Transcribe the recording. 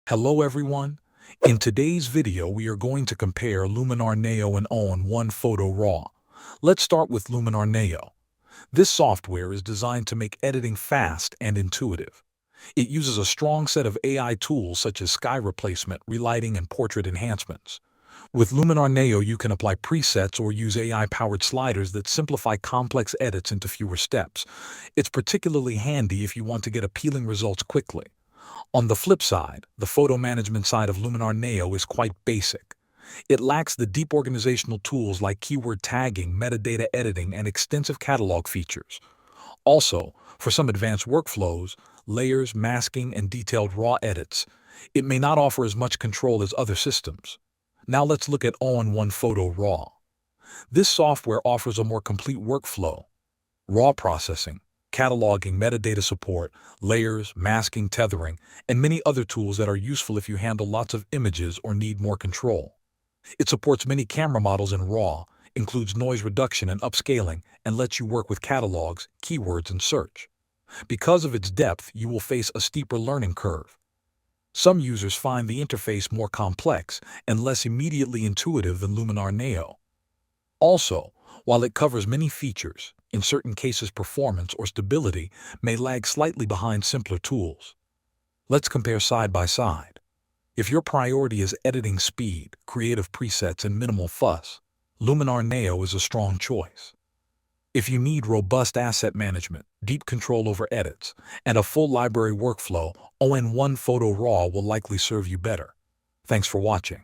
Hello everyone. In today's video we are going to compare Luminar Neo and ON1 Photo RAW. Let's start with Luminar Neo. This software is designed to make editing fast and intuitive. It uses a strong set of AI tools such as sky replacement, relighting, and portrait enhancements. With Luminar Neo you can apply presets or use AI-powered sliders that simplify complex edits into fewer steps. It's particularly handy if you want to get appealing results quickly. On the flip side, the photo management side of Luminar Neo is quite basic. It lacks the deep organizational tools like keyword tagging, metadata editing, and extensive catalog features. Also, for some advanced workflows, layers, masking, and detailed raw edits, it may not offer as much control as other systems. Now let's look at ON1 Photo RAW. This software offers a more complete workflow: raw processing, cataloging, metadata support, layers, masking, tethering, and many other tools that are useful if you handle lots of images or need more control. It supports many camera models in RAW, includes noise reduction and upscaling, and lets you work with catalogs, keywords, and search. Because of its depth, you will face a steeper learning curve. Some users find the interface more complex and less immediately intuitive than Luminar Neo. Also, while it covers many features, in certain cases performance or stability may lag slightly behind simpler tools. Let's compare side by side. If your priority is editing speed, creative presets, and minimal fuss, Luminar Neo is a strong choice. If you need robust asset management, deep control over edits, and a full library workflow, ON1 Photo RAW will likely serve you better. Thanks for watching.